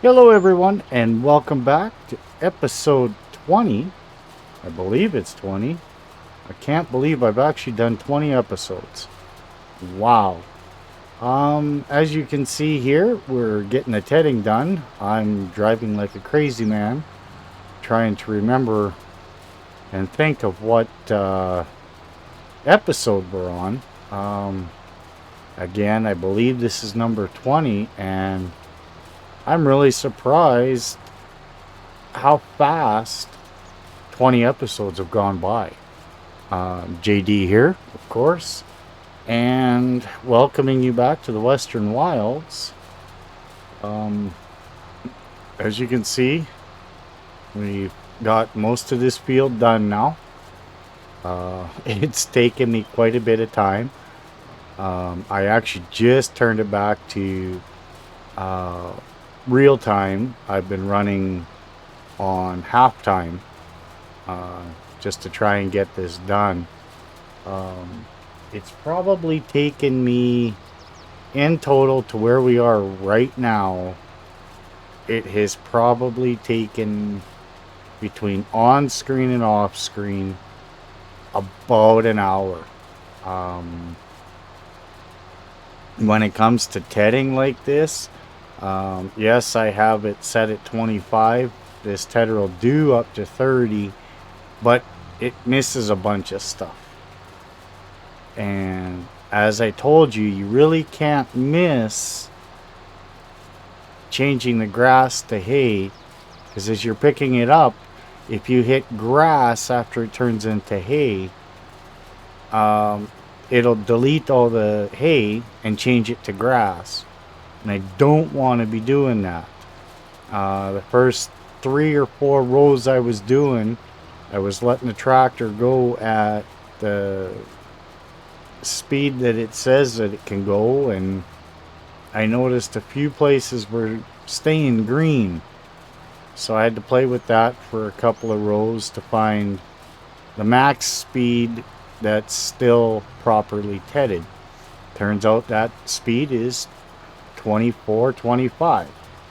Hello, everyone, and welcome back to episode 20. I believe it's 20. I can't believe I've actually done 20 episodes. Wow. As you can see here, we're getting the tedding done. I'm driving like a crazy man, trying to remember and think of what episode we're on. Um, Again, I believe this is number 20, and I'm really surprised how fast 20 episodes have gone by. JD here, of course, and welcoming you back to the Western Wilds. Um, as you can see, we've got most of this field done now. It's taken me quite a bit of time. I actually just turned it back to uh, real time. I've been running on halftime uh, just to try and get this done. Um, it's probably taken me in total to where we are right now. It has probably taken between on screen and off screen about an hour. Um, when it comes to tedding like this, yes, I have it set at 25. This tedder will do up to 30, but it misses a bunch of stuff. And as I told you, you really can't miss changing the grass to hay, because as you're picking it up, if you hit grass after it turns into hay, um, it'll delete all the hay and change it to grass. And I don't want to be doing that. The first 3 or 4 rows I was doing, I was letting the tractor go at the speed that it says that it can go, and I noticed a few places were staying green. So I had to play with that for a couple of rows to find the max speed that's still properly tedded. Turns out that speed is 24, 25,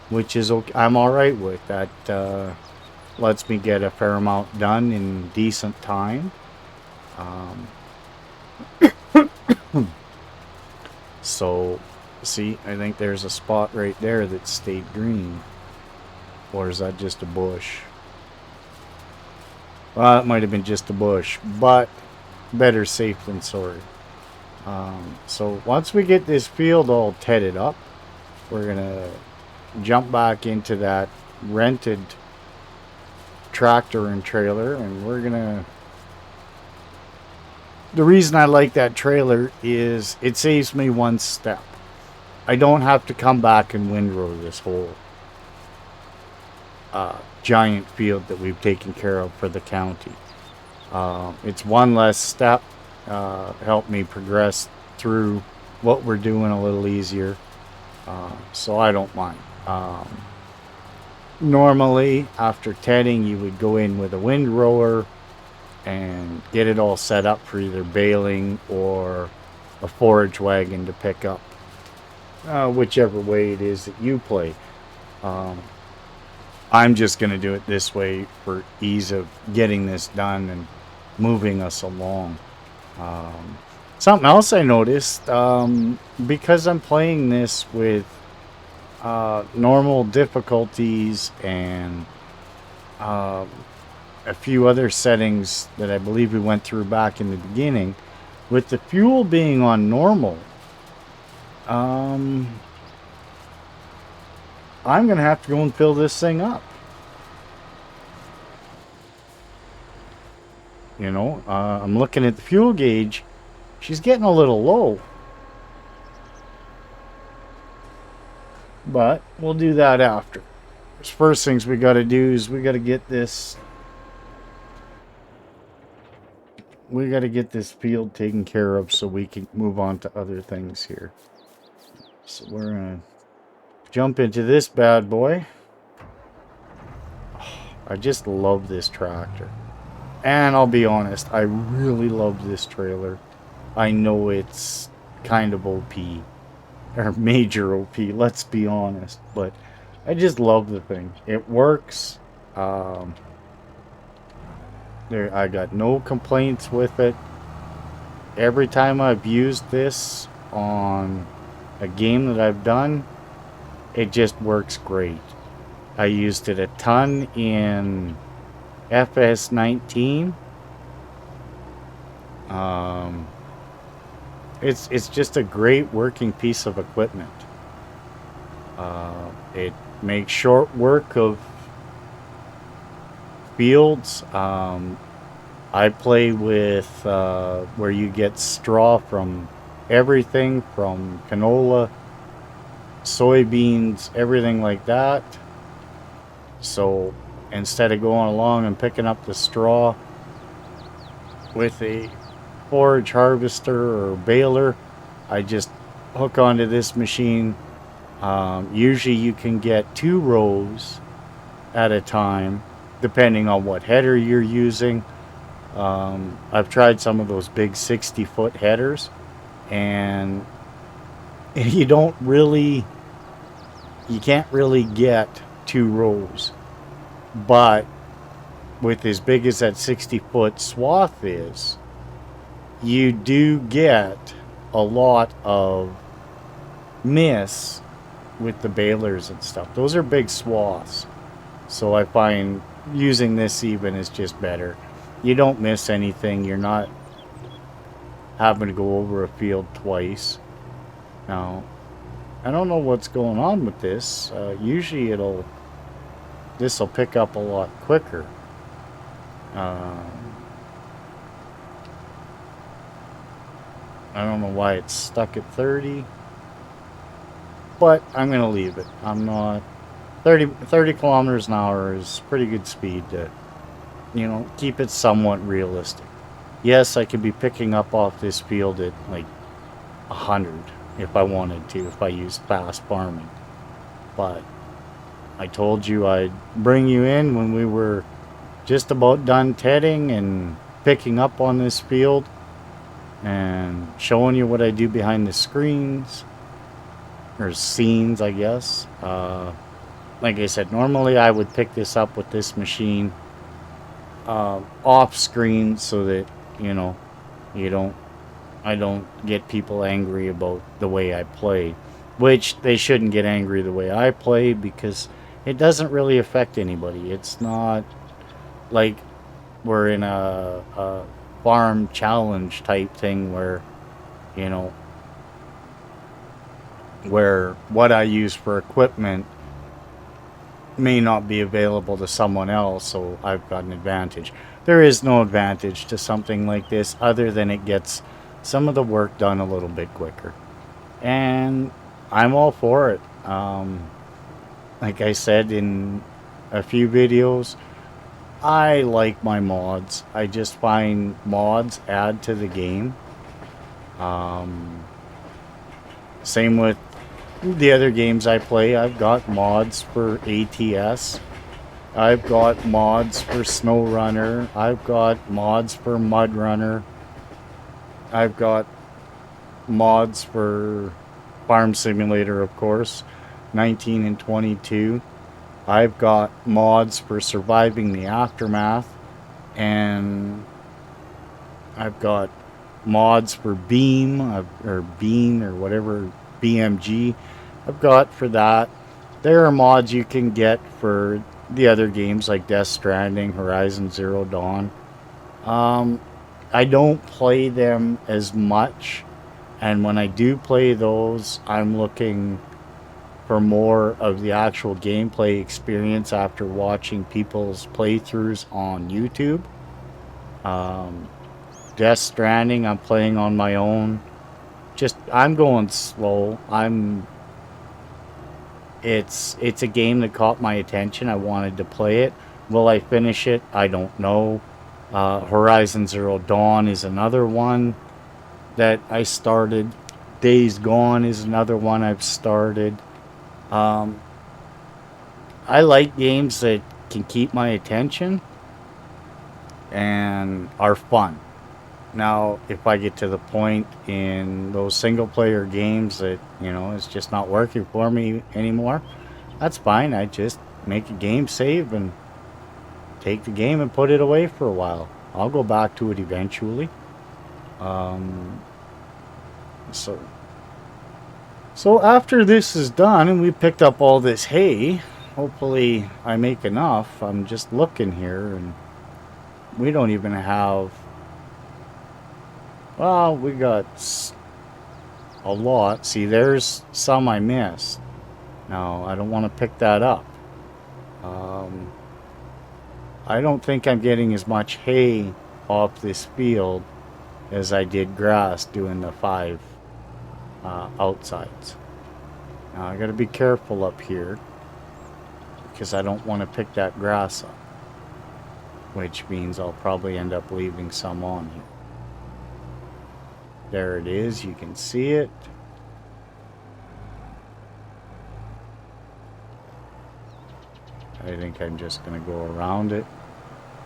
which is okay. I'm all right with that. Lets me get a fair amount done in decent time. Um, so, see, I think there's a spot right there that stayed green. Or is that just a bush? Well, it might have been just a bush, but better safe than sorry. So once we get this field all tedded up, we're gonna jump back into that rented tractor and trailer, and we're gonna. The reason I like that trailer is it saves me one step. I don't have to come back and windrow this whole giant field that we've taken care of for the county. It's one less step. Help me progress through what we're doing a little easier. So I don't mind. Normally, after tedding, you would go in with a windrower and get it all set up for either baling or a forage wagon to pick up, whichever way it is that you play. Um, I'm just going to do it this way for ease of getting this done and moving us along. Um, Something else I noticed, because I'm playing this with normal difficulties and um, a few other settings that I believe we went through back in the beginning, with the fuel being on normal, um, I'm going to have to go and fill this thing up. I'm looking at the fuel gauge. She's getting a little low. But we'll do that after. First things we got to do is we got to get this. We got to get this field taken care of so we can move on to other things here. So we're gonna jump into this bad boy. I just love this tractor. And I'll be honest, I really love this trailer. I know it's kind of OP, or major OP, let's be honest, but I just love the thing. It works. Um, I got no complaints with it. Every time I've used this on a game that I've done, it just works great. I used it a ton in FS19. Um, it's just a great working piece of equipment. It makes short work of fields. I play with where you get straw from everything from canola, soybeans, everything like that. So instead of going along and picking up the straw with a forage harvester or baler, I just hook onto this machine. Usually you can get 2 rows at a time, depending on what header you're using. I've tried some of those big 60-foot headers, and you don't really, you can't really get 2 rows. But with as big as that 60-foot swath is, you do get a lot of miss with the balers and stuff. Those are big swaths. So I find using this even is just better. You don't miss anything. You're not having to go over a field twice. Now, I don't know what's going on with this. Usually this will pick up a lot quicker. I don't know why it's stuck at 30. But I'm going to leave it. I'm not... 30 kilometers an hour is pretty good speed to, keep it somewhat realistic. Yes, I could be picking up off this field at like 100 if I wanted to, if I used fast farming. But I told you I'd bring you in when we were just about done tedding and picking up on this field and showing you what I do behind the screens, or scenes, I guess. Like I said, normally I would pick this up with this machine off screen so that, I don't get people angry about the way I play, which they shouldn't get angry the way I play, because it doesn't really affect anybody. It's not like we're in a farm challenge type thing where, where what I use for equipment may not be available to someone else, so I've got an advantage. There is no advantage to something like this other than it gets some of the work done a little bit quicker. And I'm all for it. Like I said in a few videos, I like my mods. I just find mods add to the game. Same with the other games I play. I've got mods for ATS. I've got mods for SnowRunner. I've got mods for MudRunner. I've got mods for Farm Simulator, of course, 19 and 22. I've got mods for Surviving the Aftermath, and I've got mods for Beam, or Bean, or whatever, BMG I've got for that. There are mods you can get for the other games like Death Stranding, Horizon Zero Dawn. I don't play them as much, and when I do play those, I'm looking for more of the actual gameplay experience after watching people's playthroughs on YouTube. Death Stranding, I'm playing on my own. I'm going slow. It's a game that caught my attention. I wanted to play it. Will I finish it? I don't know. Horizon Zero Dawn is another one that I started. Days Gone is another one I've started. I like games that can keep my attention and are fun. Now, if I get to the point in those single player games that, it's just not working for me anymore, that's fine. I just make a game save and take the game and put it away for a while. I'll go back to it eventually. Um, so, so after this is done and we picked up all this hay, hopefully I make enough. I'm just looking here and we don't even have, well, we got a lot. See, there's some I missed. Now, I don't want to pick that up. Um, I don't think I'm getting as much hay off this field as I did grass doing the 5 outsides. Now, I got to be careful up here because I don't want to pick that grass up, which means I'll probably end up leaving some on here. There it is. You can see it. I think I'm just going to go around it.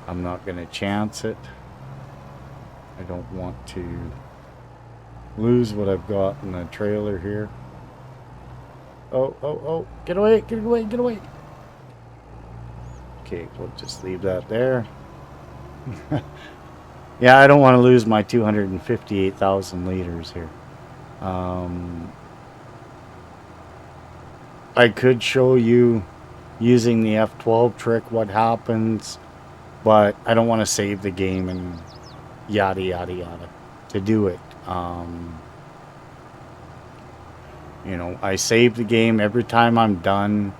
I'm not going to chance it. I don't want to lose what I've got in the trailer here. Oh, oh, oh. Get away, get away, get away. Okay, we'll just leave that there. Yeah, I don't want to lose my 258,000 liters here. I could show you using the F12 trick what happens, but I don't want to save the game and yada yada yada to do it. You know, I save the game every time I'm done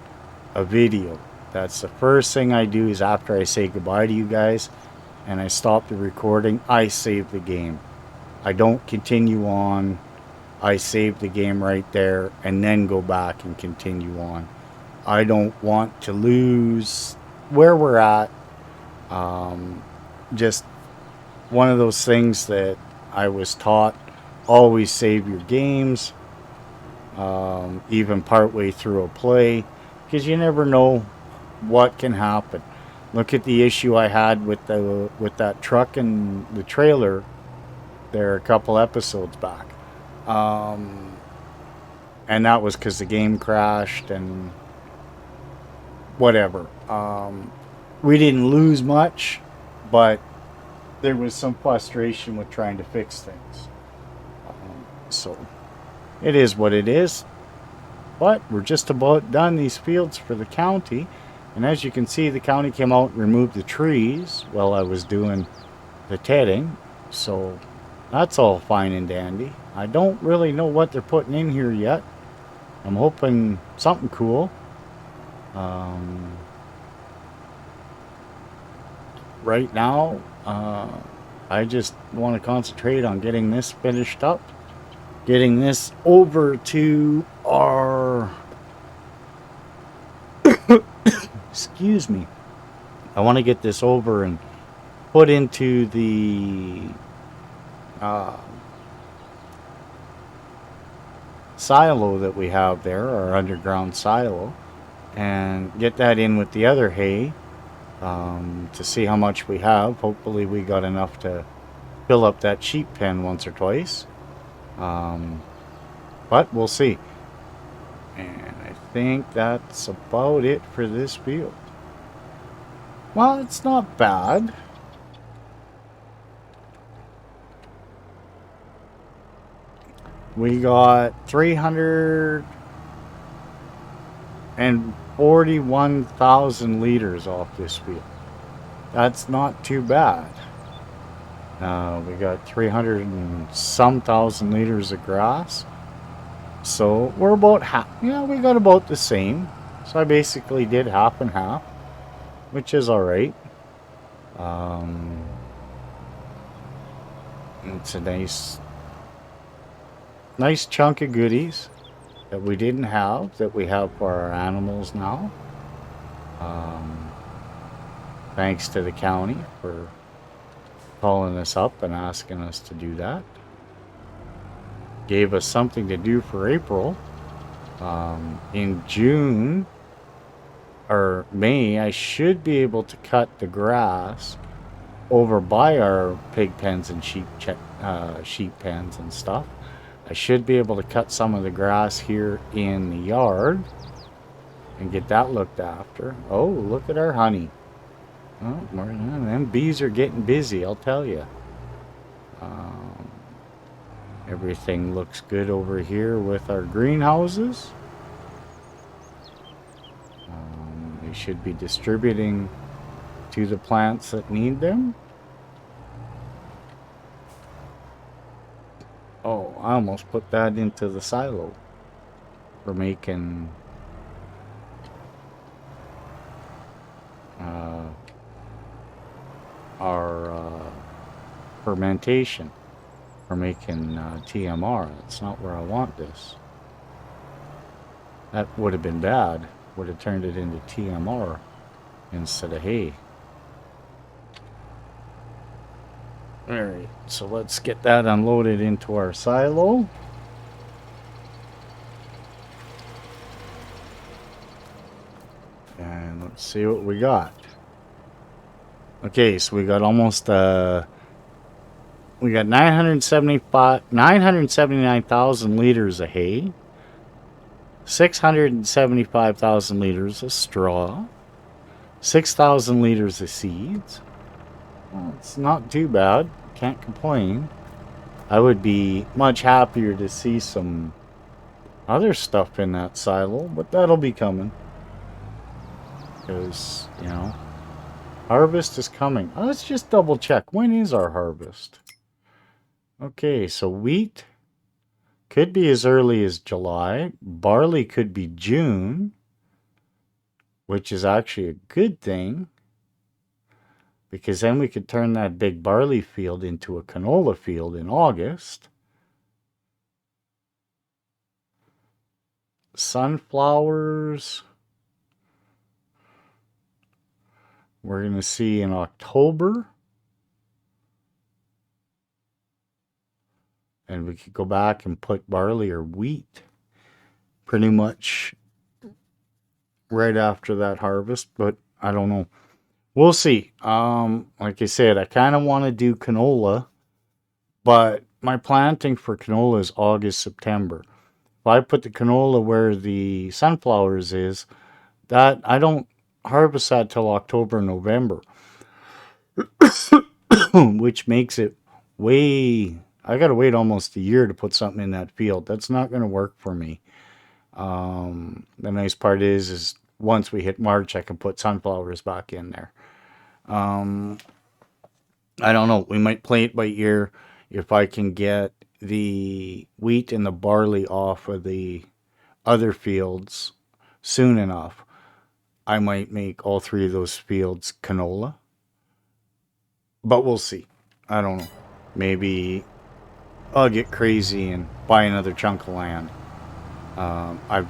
a video. That's the first thing I do is after I say goodbye to you guys and I stop the recording, I save the game. I don't continue on. I save the game right there and then go back and continue on. I don't want to lose where we're at. Just one of those things that I was taught, always save your games, even partway through a play, because you never know what can happen. Look at the issue I had with that truck and the trailer there a couple episodes back. And that was because the game crashed and whatever. We didn't lose much, but there was some frustration with trying to fix things. So it is what it is. But we're just about done these fields for the county. And as you can see, the county came out and removed the trees while I was doing the tedding. So that's all fine and dandy. I don't really know what they're putting in here yet. I'm hoping something cool. Right now, I just want to concentrate on getting this finished up. Getting this over to our... Excuse me. I want to get this over and put into the silo that we have there, our underground silo, and get that in with the other hay to see how much we have. Hopefully we got enough to fill up that sheep pen once or twice. But we'll see. And I think that's about it for this field. Well, it's not bad. We got 341,000 liters off this field. That's not too bad. We got 300 and some thousand liters of grass. So we're about half. Yeah, we got about the same. So I basically did half and half, which is all right. It's a nice chunk of goodies that we didn't have, that we have for our animals now. Thanks to the county for calling us up and asking us to do that. Gave us something to do for April. In June or May, I should be able to cut the grass over by our pig pens and sheep pens and stuff. I should be able to cut some of the grass here in the yard and get that looked after. Oh, look at our honey. Oh, them bees are getting busy, I'll tell you. Um, Everything looks good over here with our greenhouses. They should be distributing to the plants that need them. Oh, I almost put that into the silo for making uh, our fermentation, for making TMR. That's not where I want this. That would have been bad. Would have turned it into TMR instead of hay. Alright, so let's get that unloaded into our silo. And let's see what we got. Okay, so we got almost we got 979,000 liters of hay, 675,000 liters of straw, 6,000 liters of seeds. Well, it's not too bad. Can't complain. I would be much happier to see some other stuff in that silo, but that'll be coming. Because, you know, harvest is coming. Let's just double check. When is our harvest? Okay, so wheat could be as early as July. Barley could be June, which is actually a good thing, because then we could turn that big barley field into a canola field in August. Sunflowers, we're going to see in October. And we could go back and put barley or wheat pretty much right after that harvest, but I don't know. We'll see. Like I said, I kind of want to do canola, but my planting for canola is August, September. If I put the canola where the sunflowers is, that I don't harvest that till October, November, which makes it way. I gotta wait almost a year to put something in that field. That's not gonna work for me. The nice part is once we hit March, I can put sunflowers back in there. I don't know. We might play it by ear. If I can get the wheat and the barley off of the other fields soon enough, I might make all three of those fields canola. But we'll see. I don't know. Maybe I'll get crazy and buy another chunk of land. I've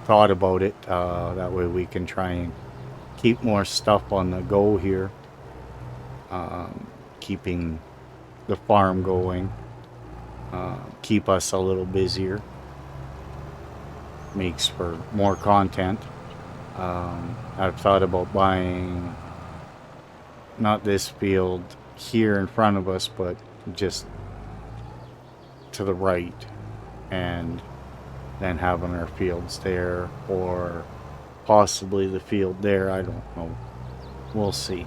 thought about it. That way we can try and keep more stuff on the go here. Keeping the farm going. Keep us a little busier. Makes for more content. I've thought about buying not this field here in front of us, but just to the right, and then having our fields there, or possibly the field there. I don't know. We'll see.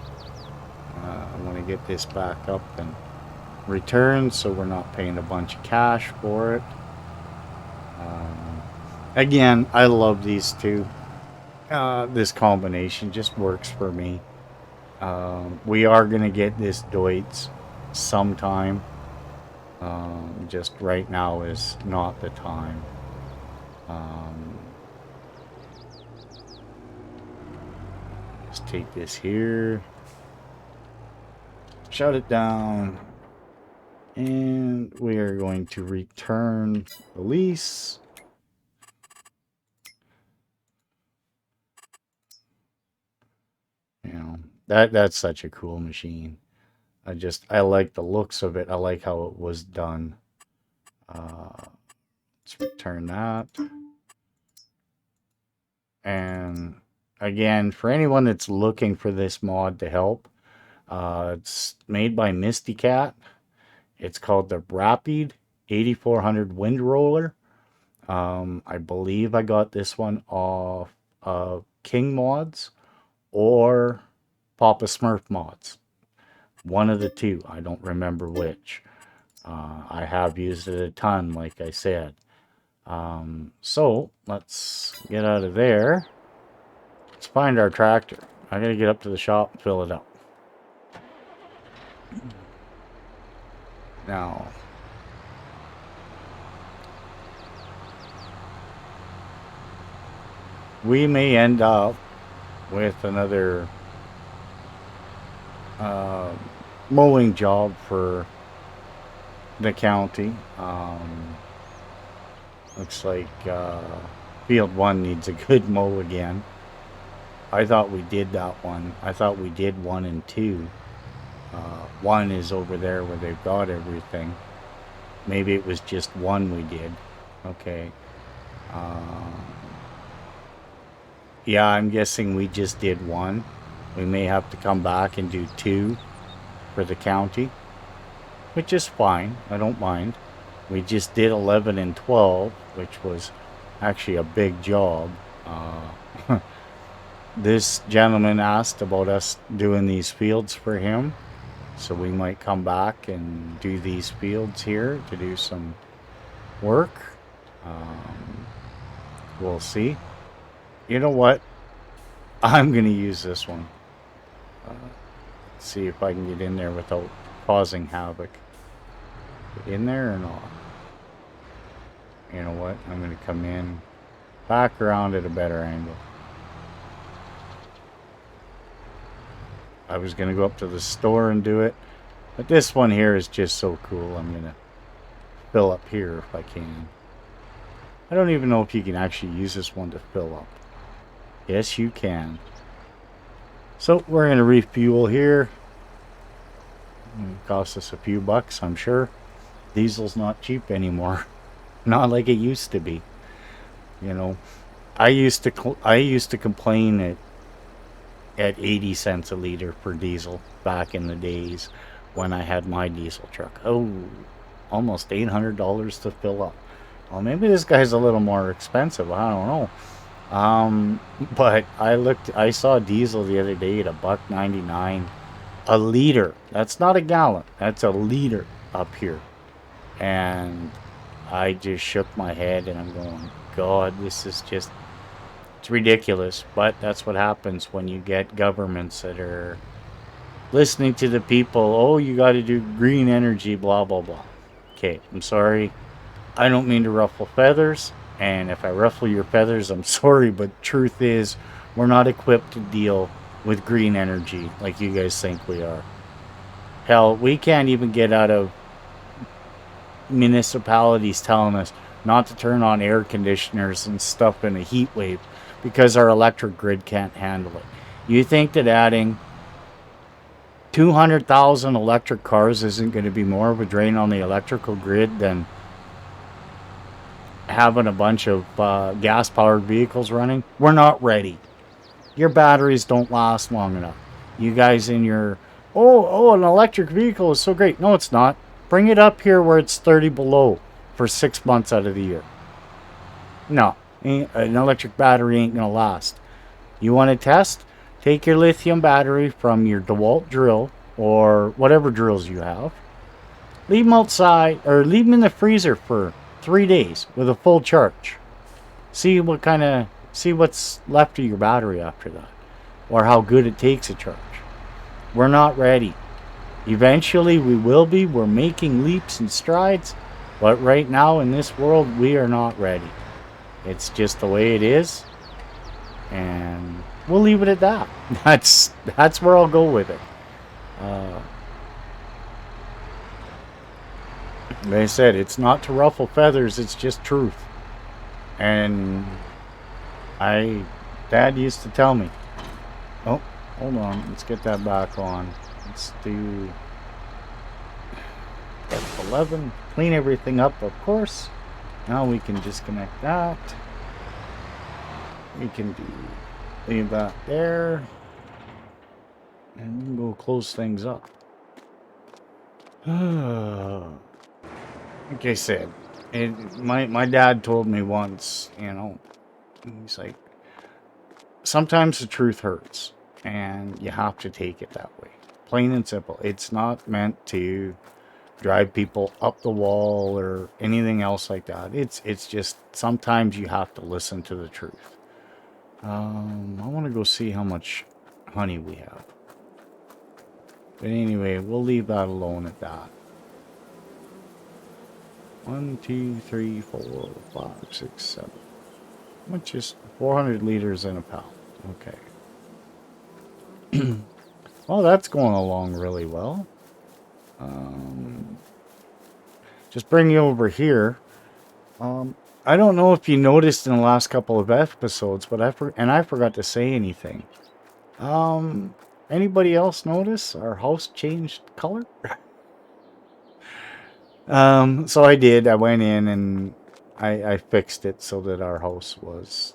I want to get this back up and returned so we're not paying a bunch of cash for it. Again, I love these two. This combination just works for me. We are going to get this Deutz sometime. Just right now is not the time. Let's take this here. Shut it down. And we are going to return the lease. You know, that's such a cool machine. I like the looks of it. I like how it was done. Let's return that. And again, for anyone that's looking for this mod to help, it's made by Misty Cat. It's called the Rapid 8400 Wind Roller. I believe I got this one off of King mods or Papa Smurf mods. One of the two. I don't remember which. I have used it a ton, like I said. So let's get out of there. Let's find our tractor. I gotta get up to the shop and fill it up. Now, we may end up with another uh, mowing job for the county. Looks like field 1 needs a good mow again. I thought we did that one. I thought we did 1 and 2. 1 is over there where they've got everything. Maybe it was just 1 we did. Okay. Yeah, I'm guessing we just did 1. We may have to come back and do 2 for the county, which is fine. I don't mind. We just did 11 and 12, which was actually a big job. This gentleman asked about us doing these fields for him, so we might come back and do these fields here to do some work. We'll see. You know what? I'm going to use this one. See if I can get in there without causing havoc. In there or not? You know what? I'm going to come in back around at a better angle. I was going to go up to the store and do it, but this one here is just so cool. I'm going to fill up here if I can. I don't even know if you can actually use this one to fill up. Yes, you can. So we're going to refuel here. It cost us a few bucks, I'm sure. Diesel's not cheap anymore. Not like it used to be. You know, I used to complain at 80 cents a liter for diesel back in the days when I had my diesel truck. Oh, almost $800 to fill up. Well, maybe this guy's a little more expensive. I don't know. But I saw diesel the other day at $1.99 a liter. That's not a gallon. That's a liter up here. And I just shook my head and I'm going, God, this is just, it's ridiculous. But that's what happens when you get governments that are listening to the people. Oh, you got to do green energy, blah, blah, blah. Okay, I'm sorry. I don't mean to ruffle feathers. And if I ruffle your feathers, I'm sorry. But truth is, we're not equipped to deal with green energy like you guys think we are. Hell, we can't even get out of municipalities telling us not to turn on air conditioners and stuff in a heat wave because our electric grid can't handle it. You think that adding 200,000 electric cars isn't going to be more of a drain on the electrical grid than having a bunch of gas-powered vehicles running? We're not ready. Your batteries don't last long enough. You guys in your, an electric vehicle is so great. No, it's not. Bring it up here where it's 30 below for 6 months out of the year. No, an electric battery ain't going to last. You want to test? Take your lithium battery from your DeWalt drill or whatever drills you have. Leave them outside or leave them in the freezer for 3 days with a full charge. See what's left of your battery after that, or how good it takes a charge. We're not ready. Eventually we will be. We're making leaps and strides, but right now in this world we are not ready. It's just the way it is, and we'll leave it at that. That's where I'll go with it. Like I said, it's not to ruffle feathers, it's just truth. And Dad used to tell me, oh, hold on, let's get that back on. Let's do F11, clean everything up, of course. Now we can disconnect that. We can leave that there. And we can go close things up. Like I said, my dad told me once, he's like, sometimes the truth hurts, and you have to take it that way. Plain and simple. It's not meant to drive people up the wall or anything else like that. It's just sometimes you have to listen to the truth. I want to go see how much honey we have. But anyway, we'll leave that alone at that. 1, 2, 3, 4, 5, 6, 7. How much is 400 liters in a pound? Okay. Well, that's going along really well. Just bring you over here. I don't know if you noticed in the last couple of episodes, but I forgot to say anything. Anybody else notice our house changed color? So I did. I went in and I fixed it so that our house was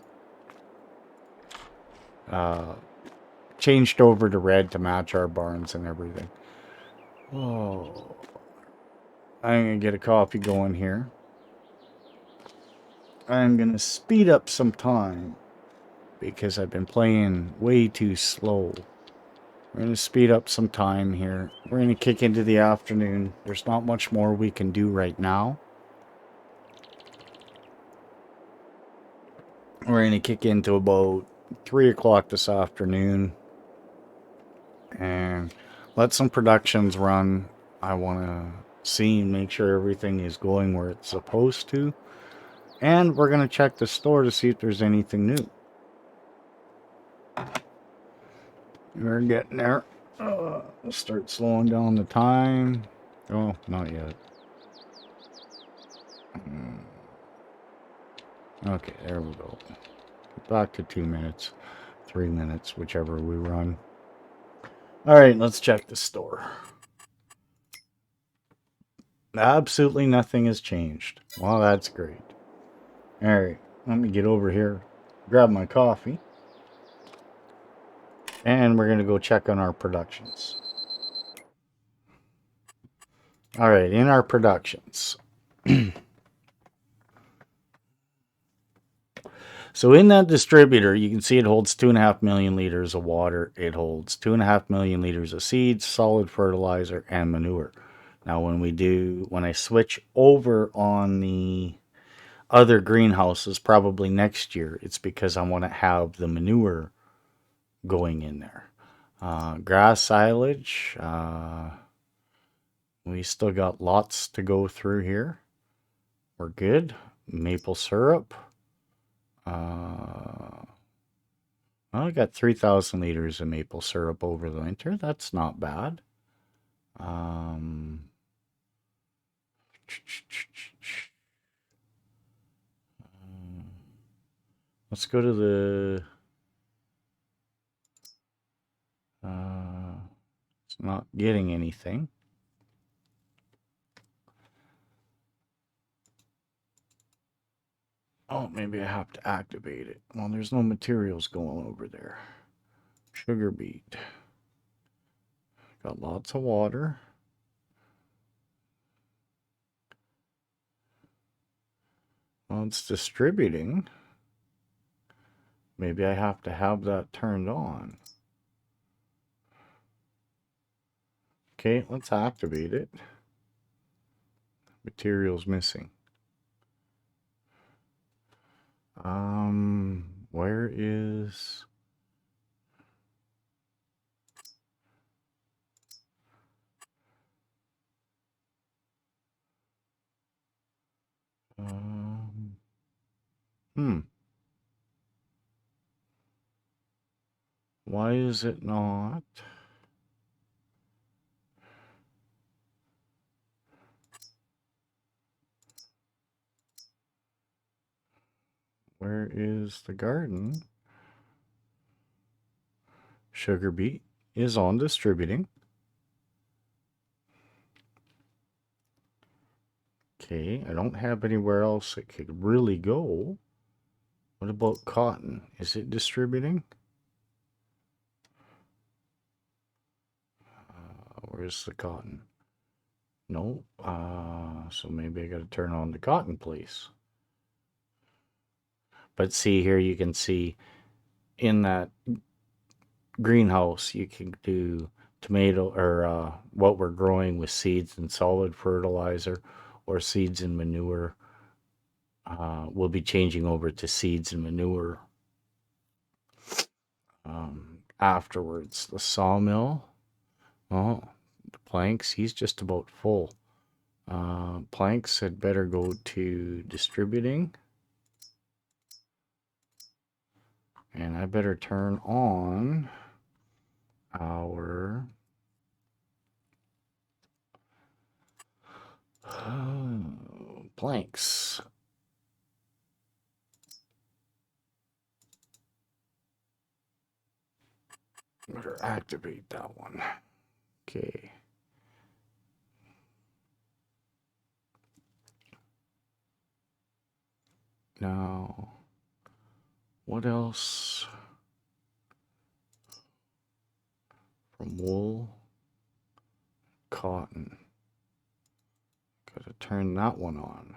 changed over to red to match our barns and everything. Oh, I'm gonna get a coffee going here. I'm gonna speed up some time because I've been playing way too slow. We're gonna speed up some time here. We're gonna kick into the afternoon. There's not much more we can do right now. We're gonna kick into about 3 o'clock this afternoon and let some productions run. I want to see and make sure everything is going where it's supposed to. And we're going to check the store to see if there's anything new. We're getting there. Let's start slowing down the time. Oh, not yet. Okay, there we go. Back to 2 minutes, 3 minutes, whichever we run. Alright, let's check the store. Absolutely nothing has changed. Well, that's great. Alright, let me get over here, grab my coffee, and we're going to go check on our productions. Alright, in our productions. So in that distributor, you can see it holds 2.5 million liters of water. It holds 2.5 million liters of seeds, solid fertilizer, and manure. Now, when I switch over on the other greenhouses, probably next year, it's because I want to have the manure going in there. Grass silage, we still got lots to go through here. We're good. Maple syrup. Well, I got 3,000 liters of maple syrup over the winter. That's not bad. Let's go to the... it's not getting anything. Oh, maybe I have to activate it. Well, there's no materials going over there. Sugar beet. Got lots of water. Well, it's distributing. Maybe I have to have that turned on. Okay, let's activate it. Materials missing. Where is... Why is it not? Where is the garden? Sugar beet is on distributing. Okay, I don't have anywhere else it could really go. What about cotton? Is it distributing? Where's the cotton? No. So maybe I got to turn on the cotton place. But see here, you can see in that greenhouse, you can do tomato or what we're growing with seeds and solid fertilizer or seeds and manure. We'll be changing over to seeds and manure afterwards. The sawmill, oh, the planks, he's just about full. Planks had better go to distributing. And I better turn on our planks. Better activate that one. Okay. Now, what else? From wool, cotton. Gotta turn that one on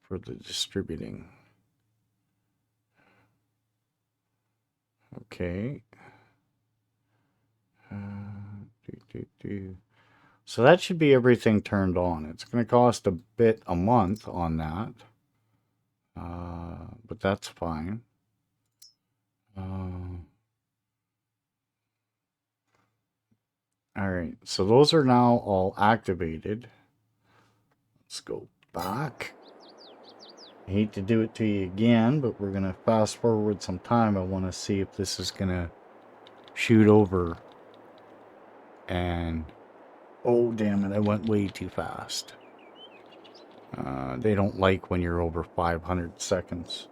for the distributing. Okay. So that should be everything turned on. It's going to cost a bit a month on that. But that's fine. All right, so those are now all activated. Let's go back. I hate to do it to you again, but we're going to fast forward some time. I want to see if this is going to shoot over. And, oh, damn it, I went way too fast. They don't like when you're over 500 seconds.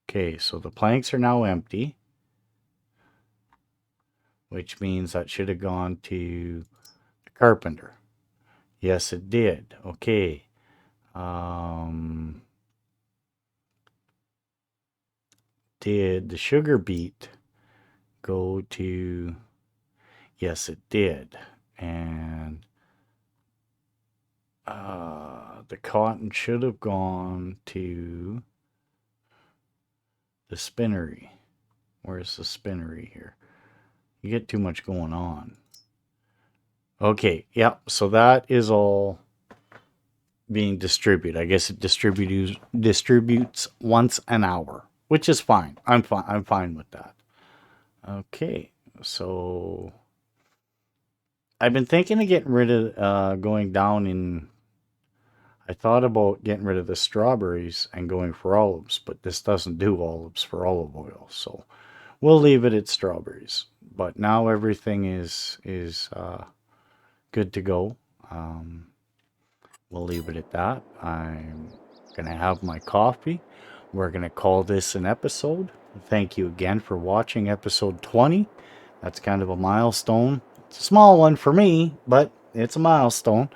Okay, so the planks are now empty, which means that should have gone to the carpenter. Yes, it did. Okay. Did the sugar beet go to... Yes, it did. And the cotton should have gone to the spinnery. Where's the spinnery here? You get too much going on. Okay, yep. So that is all being distributed. I guess it distributes once an hour, which is fine. I'm fine with that. Okay, so I've been thinking of getting rid of going down in. I thought about getting rid of the strawberries and going for olives, but this doesn't do olives for olive oil, so we'll leave it at strawberries. But now everything is good to go. We'll leave it at that. I'm gonna have my coffee. We're gonna call this an episode. Thank you again for watching episode 20. That's kind of a milestone. It's a small one for me, but it's a milestone.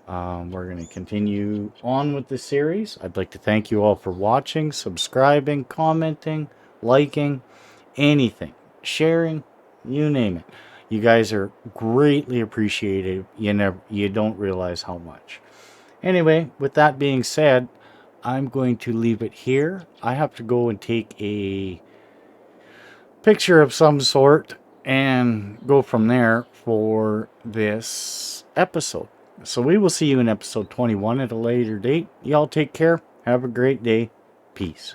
We're going to continue on with the series. I'd like to thank you all for watching, subscribing, commenting, liking, anything, sharing, you name it. You guys are greatly appreciated. You don't realize how much. Anyway, with that being said, I'm going to leave it here. I have to go and take a picture of some sort and go from there for this episode. So we will see you in episode 21 at a later date. Y'all take care. Have a great day. Peace.